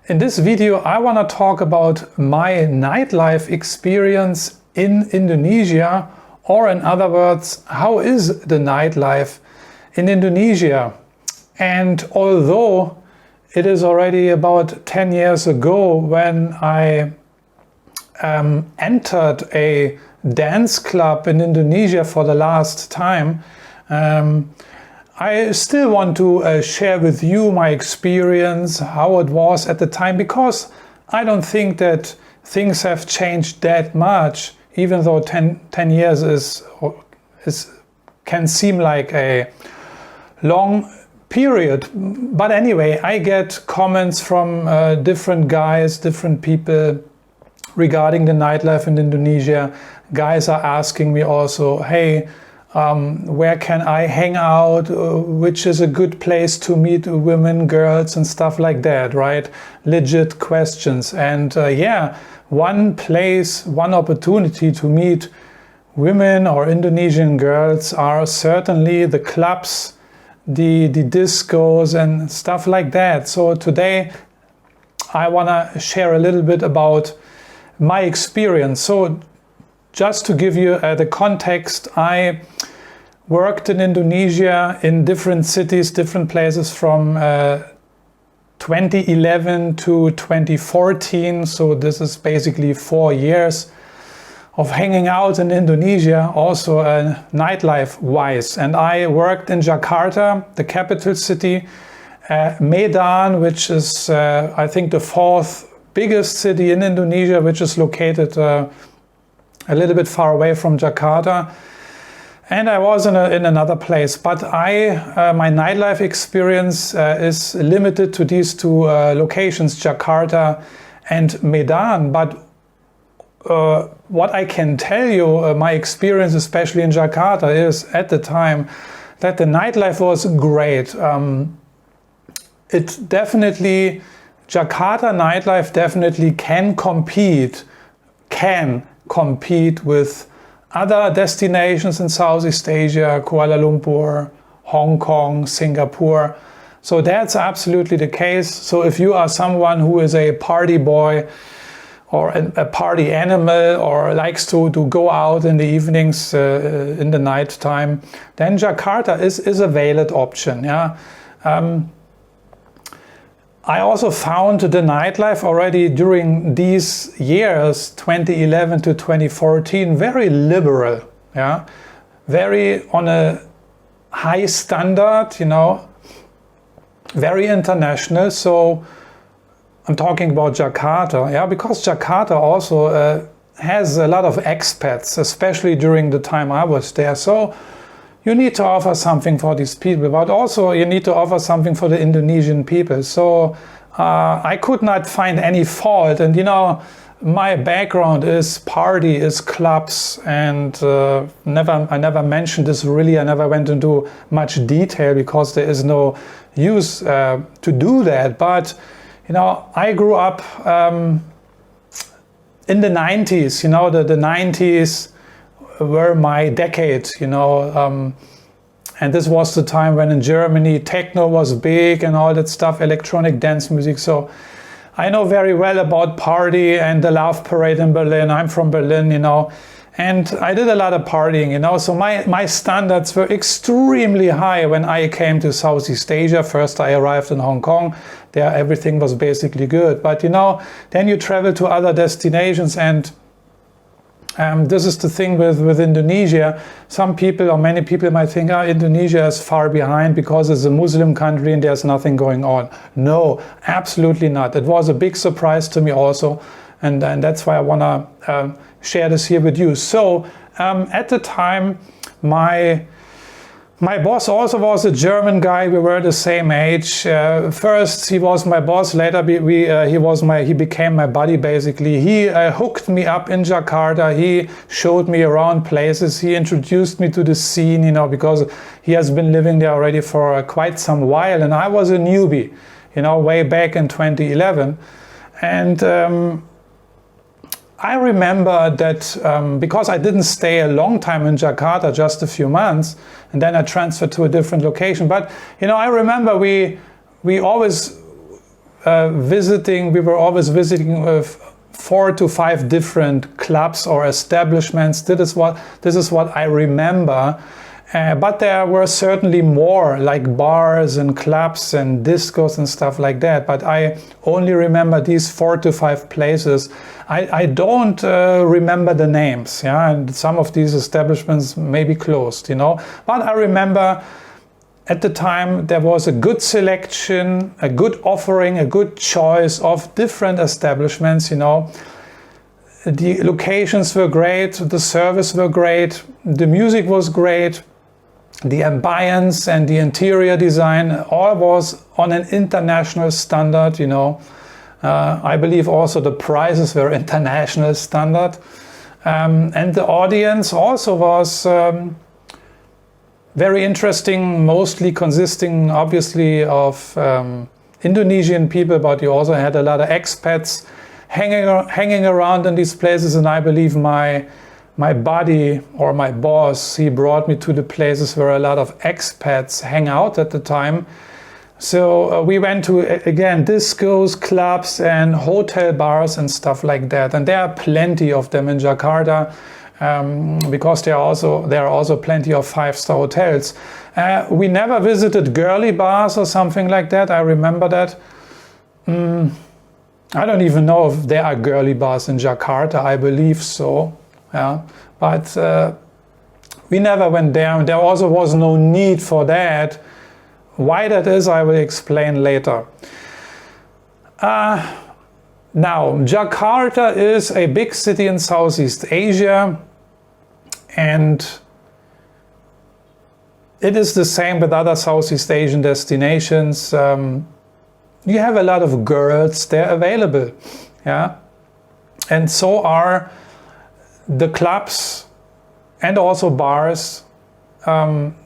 In this video, I want to talk about my nightlife experience in Indonesia, or in other words, how is the nightlife in Indonesia? And although it is already about 10 years ago when I entered a dance club in Indonesia for the last time, I still want to share with you my experience, how it was at the time, because I don't think that things have changed that much, even though 10 years can seem like a long period. But anyway, I get comments from different guys, different people regarding the nightlife in Indonesia. Guys are asking me also, hey, where can I hang out, which is a good place to meet women, girls and stuff like that, right? Legit questions. And yeah, one place, one opportunity to meet women or Indonesian girls are certainly the clubs, the discos and stuff like that. So today I want to share a little bit about my experience. So just to give you the context, I worked in Indonesia in different cities, different places from 2011 to 2014. So this is basically 4 years of hanging out in Indonesia, also nightlife wise. And I worked in Jakarta, the capital city, Medan, which is I think the 4th biggest city in Indonesia, which is located a little bit far away from Jakarta, and I was in another place. But my nightlife experience is limited to these two locations, Jakarta and Medan. But what I can tell you, my experience, especially in Jakarta, is at the time that the nightlife was great. Jakarta nightlife definitely can compete with other destinations in Southeast Asia, Kuala Lumpur, Hong Kong, Singapore. So that's absolutely the case. So if you are someone who is a party boy or a party animal, or likes to go out in the evenings, in the night time, then Jakarta is a valid option. Yeah. I also found the nightlife already during these years, 2011 to 2014, very liberal, yeah, very on a high standard, you know, very international. So I'm talking about Jakarta, yeah, because Jakarta also has a lot of expats, especially during the time I was there. So you need to offer something for these people, but also you need to offer something for the Indonesian people. So I could not find any fault. And you know, my background is party, is clubs, and I never mentioned this really. I never went into much detail because there is no use to do that. But you know, I grew up in the 90s. You know, the 90s were my decade, you know, and this was the time when in Germany techno was big and all that stuff, electronic dance music. So I know very well about party and the Love Parade in Berlin. I'm from Berlin, you know, and I did a lot of partying, you know, so my standards were extremely high when I came to Southeast Asia. First I arrived in Hong Kong. There everything was basically good, but you know, then you travel to other destinations, and this is the thing with Indonesia. Some people or many people might think, Indonesia is far behind because it's a Muslim country and there's nothing going on. No, absolutely not. It was a big surprise to me also, and that's why I want to share this here with you. So at the time, my boss also was a German guy. We were the same age. First he was my boss. Later he became my buddy basically. He hooked me up in Jakarta. He showed me around places. He introduced me to the scene, you know, because he has been living there already for quite some while, and I was a newbie, you know, way back in 2011. And I remember that because I didn't stay a long time in Jakarta, just a few months, and then I transferred to a different location. But you know, I remember we always we were always visiting 4 to 5 different clubs or establishments. This is what I remember. But there were certainly more, like bars and clubs and discos and stuff like that. But I only remember these 4 to 5 places. I don't remember the names, yeah, and some of these establishments may be closed, you know. But I remember at the time there was a good selection, a good offering, a good choice of different establishments, you know. The locations were great, the service were great, the music was great. The ambience and the interior design all was on an international standard, you know. I believe also the prices were international standard. And the audience also was very interesting, mostly consisting obviously of Indonesian people, but you also had a lot of expats hanging around in these places. And I believe my buddy or my boss, he brought me to the places where a lot of expats hang out at the time. So we went to, again, discos, clubs and hotel bars and stuff like that. And there are plenty of them in Jakarta because there are also plenty of 5-star hotels. We never visited girly bars or something like that. I remember that. I don't even know if there are girly bars in Jakarta. I believe so. Yeah, but we never went there, and there also was no need for that. Why that is, I will explain later. Now, Jakarta is a big city in Southeast Asia, and it is the same with other Southeast Asian destinations. You have a lot of girls there available, yeah, and so are the clubs and also bars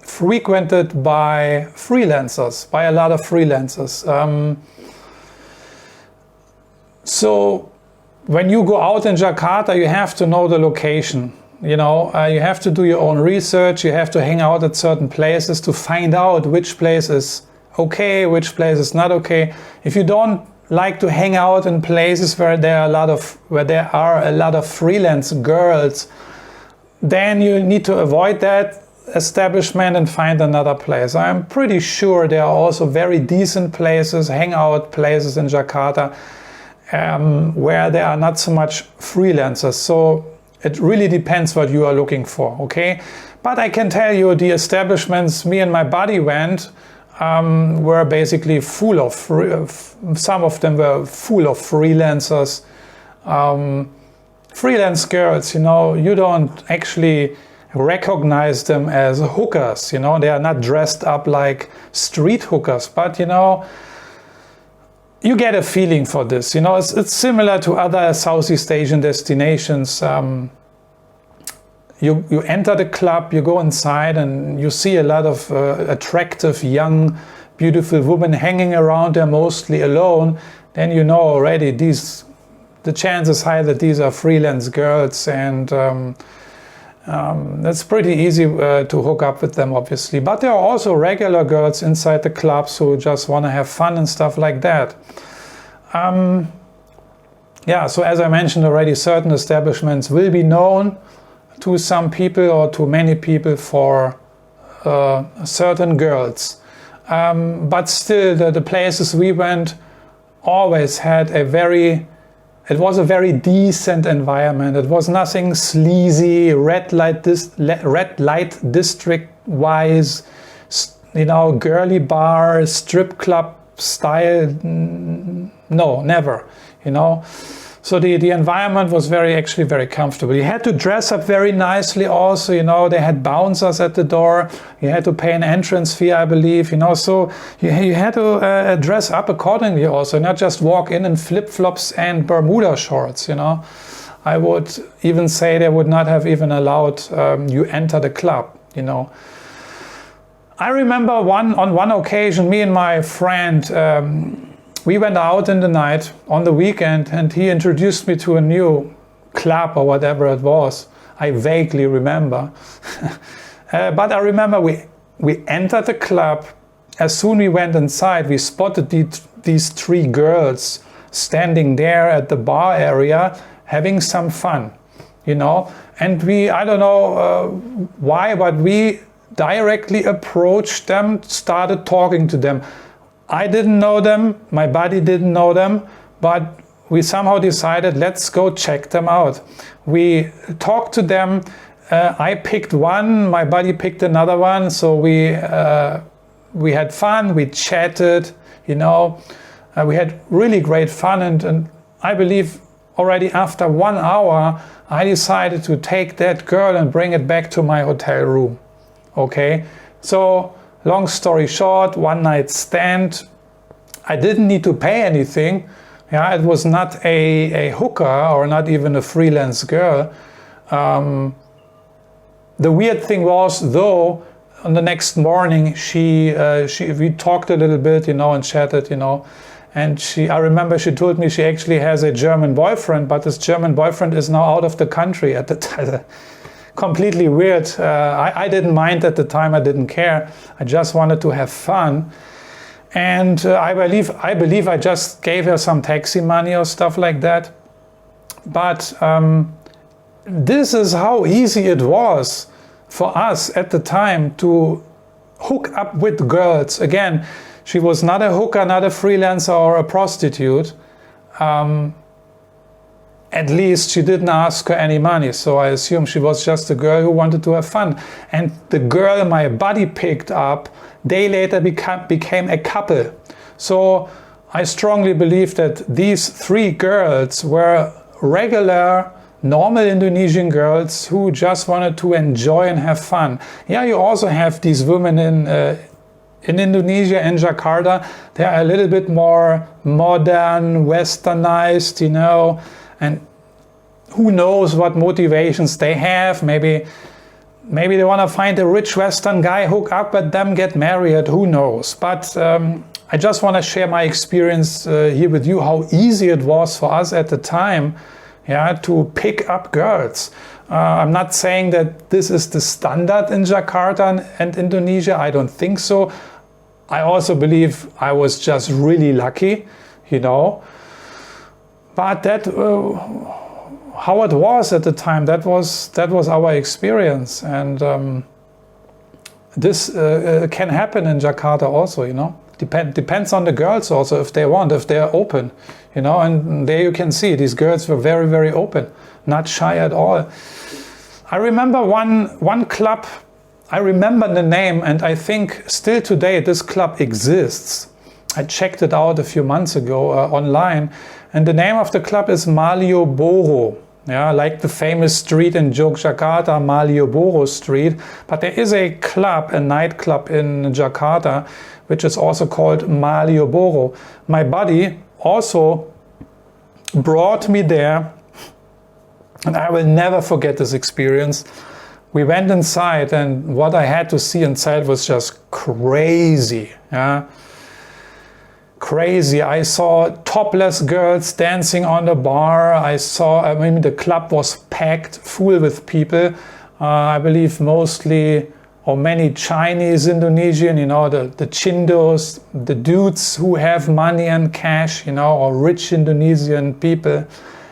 frequented by freelancers, by a lot of freelancers. So when you go out in Jakarta, you have to know the location. You know, you have to do your own research. You have to hang out at certain places to find out which place is okay, which place is not okay. If you don't like to hang out in places where there are a lot of freelance girls, then you need to avoid that establishment and find another place. I'm pretty sure there are also very decent places, hangout places in Jakarta, where there are not so much freelancers. So it really depends what you are looking for, okay? But I can tell you the establishments me and my buddy went were basically full of, some of them were full of freelancers, freelance girls, you know. You don't actually recognize them as hookers, you know. They are not dressed up like street hookers, but you know, you get a feeling for this, you know. It's similar to other Southeast Asian destinations. You enter the club, you go inside and you see a lot of attractive, young, beautiful women hanging around there, mostly alone. Then you know already the chance is high that these are freelance girls, and it's pretty easy to hook up with them, obviously. But there are also regular girls inside the clubs who just want to have fun and stuff like that. Yeah, so as I mentioned already, certain establishments will be known to some people or to many people for certain girls. But still, the places we went always had it was a very decent environment. It was nothing sleazy, red light district wise, you know, girly bar, strip club style. No, never, you know. So the environment was actually very comfortable. You had to dress up very nicely also, you know. They had bouncers at the door. You had to pay an entrance fee, I believe, you know. So you had to dress up accordingly also, not just walk in flip-flops and Bermuda shorts, you know. I would even say they would not have even allowed you enter the club, you know. I remember on one occasion, me and my friend, we went out in the night on the weekend, and he introduced me to a new club or whatever it was. I vaguely remember. But I remember we entered the club. As soon we went inside, we spotted these 3 girls standing there at the bar area having some fun, you know. And I don't know why, but we directly approached them, started talking to them. I didn't know them, my buddy didn't know them, but we somehow decided, let's go check them out. We talked to them. I picked one, my buddy picked another one, so we had fun, we chatted, you know, we had really great fun, and I believe already after 1 hour I decided to take that girl and bring it back to my hotel room. Okay, so long story short, one night stand. I didn't need to pay anything. Yeah, it was not a hooker or not even a freelance girl. The weird thing was, though, on the next morning we talked a little bit, you know, and chatted, you know, and I remember she told me she actually has a German boyfriend, but this German boyfriend is now out of the country at the time. Completely weird. I didn't mind at the time. I didn't care. I just wanted to have fun. And I believe I just gave her some taxi money or stuff like that. But this is how easy it was for us at the time to hook up with girls. Again, she was not a hooker, not a freelancer or a prostitute. At least she didn't ask her any money, so I assume she was just a girl who wanted to have fun. And the girl my buddy picked up, they later became a couple. So I strongly believe that these 3 girls were regular, normal Indonesian girls who just wanted to enjoy and have fun. Yeah, you also have these women in Indonesia, in Jakarta. They are a little bit more modern, westernized, you know, and who knows what motivations they have. Maybe they want to find a rich Western guy, hook up with them, get married, who knows. But I just want to share my experience here with you, how easy it was for us at the time, yeah, to pick up girls. I'm not saying that this is the standard in Jakarta and Indonesia. I don't think so. I also believe I was just really lucky, you know. But that, how it was at the time, that was our experience, and this can happen in Jakarta also, you know. Depends on the girls also, if they want, if they are open, you know. And there you can see these girls were very, very open, not shy at all. I remember one club. I remember the name, and I think still today this club exists. I checked it out a few months ago online, and the name of the club is Malio Boro. Yeah, like the famous street in Yogyakarta, Malio Boro Street. But there is a club, a nightclub in Jakarta, which is also called Malio Boro. My buddy also brought me there, and I will never forget this experience. We went inside, and what I had to see inside was just crazy. Yeah. Crazy. I saw topless girls dancing on the bar. The club was packed full with people. I believe mostly, or many Chinese, Indonesian, you know, the chindos, the dudes who have money and cash, you know, or rich Indonesian people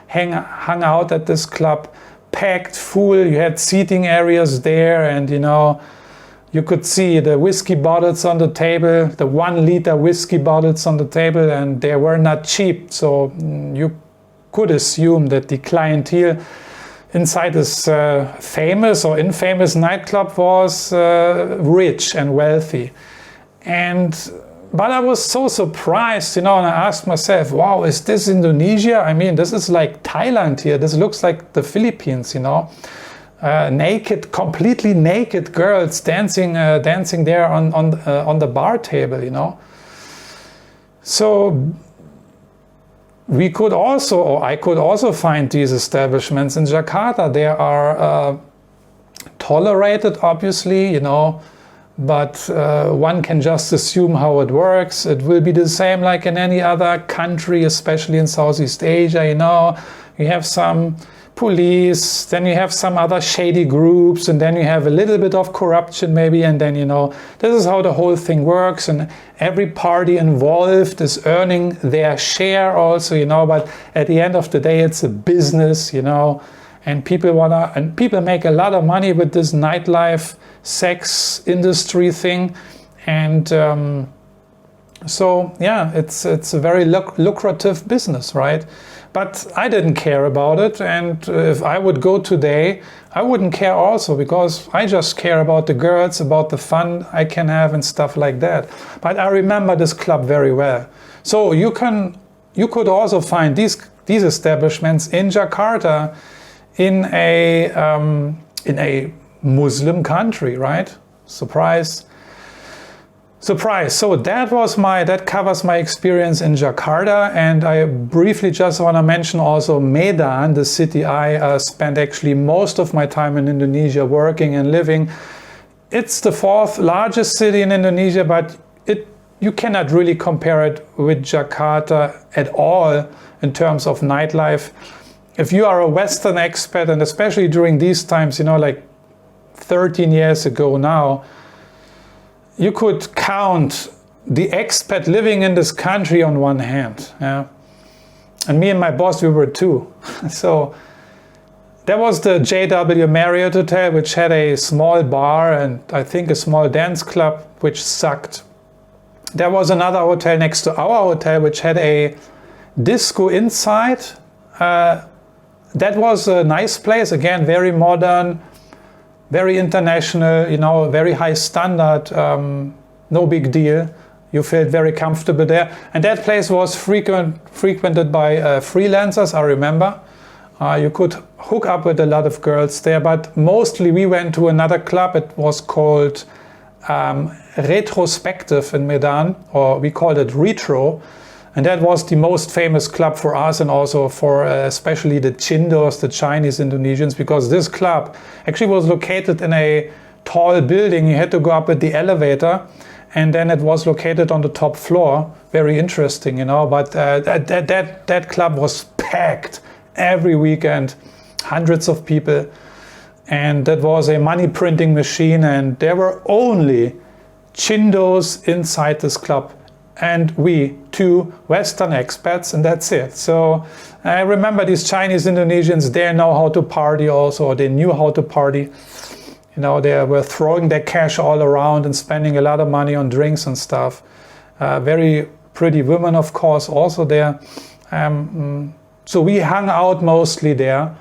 hung out at this club, packed full. You had seating areas there, and, you know, you could see the whiskey bottles on the table, the 1 liter whiskey bottles on the table, and they were not cheap. So you could assume that the clientele inside this famous or infamous nightclub was rich and wealthy. But I was so surprised, you know, and I asked myself, wow, is this Indonesia? I mean, this is like Thailand here. This looks like the Philippines, you know. Naked, completely naked girls dancing there on the bar table, you know. So I could also find these establishments in Jakarta. They are tolerated, obviously, you know. but one can just assume how it works. It will be the same like in any other country, especially in Southeast Asia. You have some police, then you have some other shady groups, and then you have a little bit of corruption maybe, and then this is how the whole thing works, and every party involved is earning their share also, but at the end of the day it's a business, and people make a lot of money with this nightlife sex industry thing, and so yeah, it's a very lucrative business, right? But I didn't care about it, and if I would go today, I wouldn't care also, because I just care about the girls, about the fun I can have and stuff like that. But I remember this club very well. So you could also find these establishments in Jakarta, in a Muslim country, right? Surprise. So that covers my experience in Jakarta, and I briefly just want to mention also Medan, the city I spent actually most of my time in Indonesia working and living. It's the 4th largest city in Indonesia, but you cannot really compare it with Jakarta at all in terms of nightlife. If you are a Western expat, and especially during these times, like 13 years ago now, you could count the expat living in this country on one hand. Yeah? And me and my boss, we were 2. So there was the JW Marriott Hotel, which had a small bar and I think a small dance club, which sucked. There was another hotel next to our hotel, which had a disco inside. That was a nice place, again, very modern, very international, very high standard, no big deal. You felt very comfortable there. And that place was frequented by freelancers, I remember. You could hook up with a lot of girls there, but mostly we went to another club. It was called Retrospective in Medan, or we called it Retro. And that was the most famous club for us, and also for especially the Chindos, the Chinese Indonesians, because this club actually was located in a tall building. You had to go up with the elevator, and then it was located on the top floor. Very interesting, but that club was packed every weekend, hundreds of people, and that was a money printing machine, and there were only Chindos inside this club. And we, 2 Western expats, and that's it. So I remember these Chinese Indonesians, they know how to party also, or they knew how to party. They were throwing their cash all around and spending a lot of money on drinks and stuff. Very pretty women, of course, also there. So we hung out mostly there,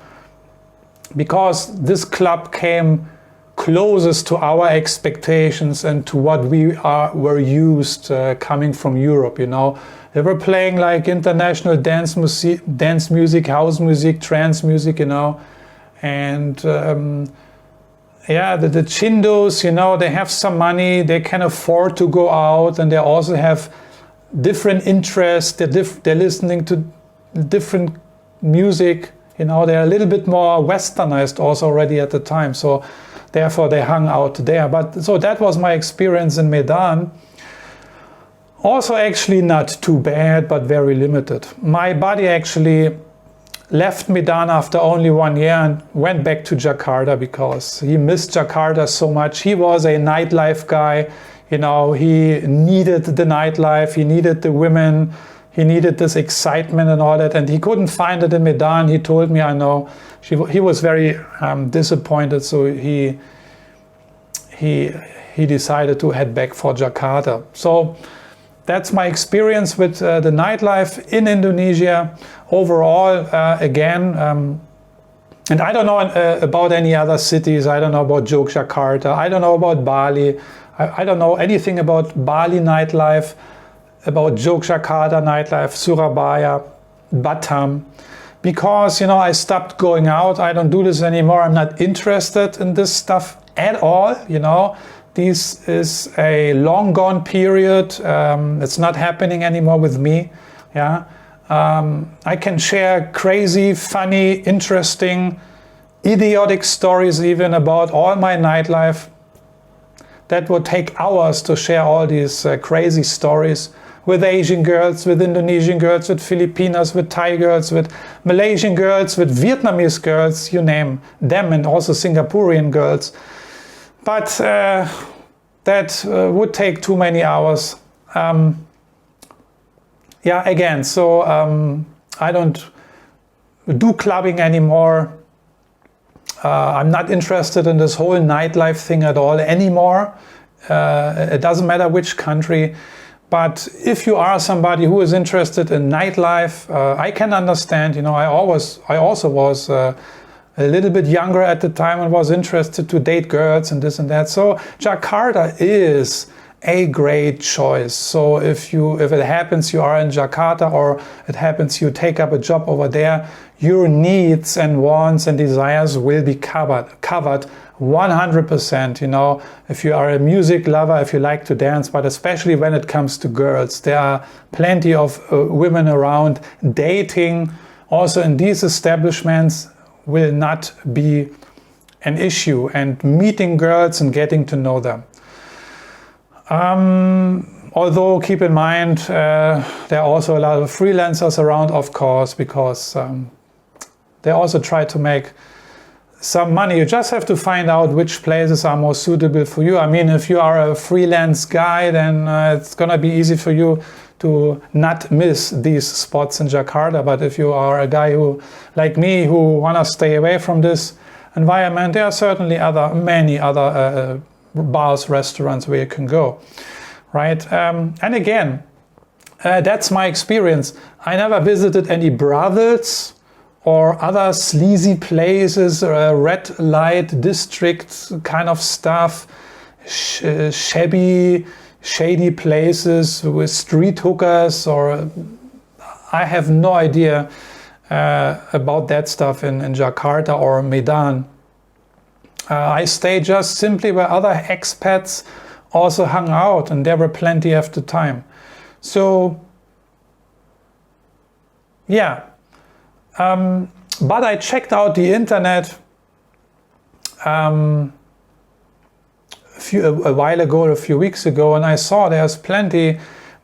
because this club came closest to our expectations and to what we were used coming from Europe. They were playing like international dance music, house music, trance music, and the Chindos, they have some money, they can afford to go out, and they also have different interests. They're listening to different music, they're a little bit more westernized also already at the time. So therefore, they hung out there. But so that was my experience in Medan. Also, actually not too bad, but very limited. My buddy actually left Medan after only 1 year and went back to Jakarta because he missed Jakarta so much. He was a nightlife guy. He needed the nightlife. He needed the women. He needed this excitement and all that. And he couldn't find it in Medan. He told me, I know. He was very disappointed, so he decided to head back for Jakarta. So that's my experience with the nightlife in Indonesia overall. And I don't know about any other cities. I don't know about Yogyakarta. I don't know about Bali. I don't know anything about Bali nightlife, about Yogyakarta nightlife, Surabaya, Batam. Because, I stopped going out. I don't do this anymore. I'm not interested in this stuff at all. This is a long gone period. It's not happening anymore with me. Yeah. I can share crazy, funny, interesting, idiotic stories even about all my nightlife. that would take hours to share all these crazy stories with Asian girls, with Indonesian girls, with Filipinas, with Thai girls, with Malaysian girls, with Vietnamese girls, you name them, and also Singaporean girls. But that would take too many hours. Yeah, again, so I don't do clubbing anymore. I'm not interested in this whole nightlife thing at all anymore. It doesn't matter which country. But if you are somebody who is interested in nightlife, I can understand. You know, I also was a little bit younger at the time and was interested to date girls and this and that. So Jakarta is a great choice. So if it happens you are in Jakarta, or it happens you take up a job over there, your needs and wants and desires will be covered 100%. You know, if you are a music lover, if you like to dance, but especially when it comes to girls, there are plenty of women around. Dating also in these establishments will not be an issue, and meeting girls and getting to know them. Although keep in mind there are also a lot of freelancers around, of course, because they also try to make some money. You just have to find out which places are more suitable for you. I mean, if you are a freelance guy, then it's gonna be easy for you to not miss these spots in Jakarta. But if you are a guy who, like me, who wanna stay away from this environment, there are certainly many other bars, restaurants where you can go, right? And again, that's my experience. I never visited any brothels or other sleazy places, red light district kind of stuff, shabby, shady places with street hookers, or I have no idea about that stuff in Jakarta or Medan. I stayed just simply where other expats also hung out, and there were plenty at the time. So, yeah. But I checked out the internet a while ago, a few weeks ago, and I saw there's plenty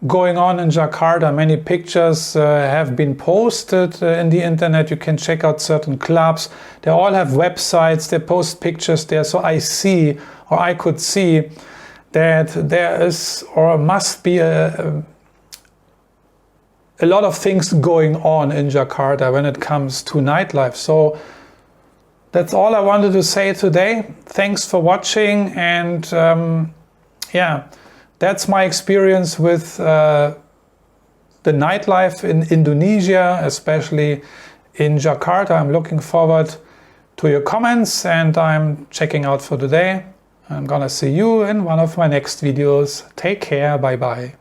going on in Jakarta. Many pictures have been posted in the internet. You can check out certain clubs. They all have websites. They post pictures there. So I could see that there is or must be a lot of things going on in Jakarta when it comes to nightlife. So that's all I wanted to say today. Thanks for watching, and yeah, that's my experience with the nightlife in Indonesia, especially in Jakarta. I'm looking forward to your comments, and I'm checking out for today. I'm gonna see you in one of my next videos. Take care, bye bye.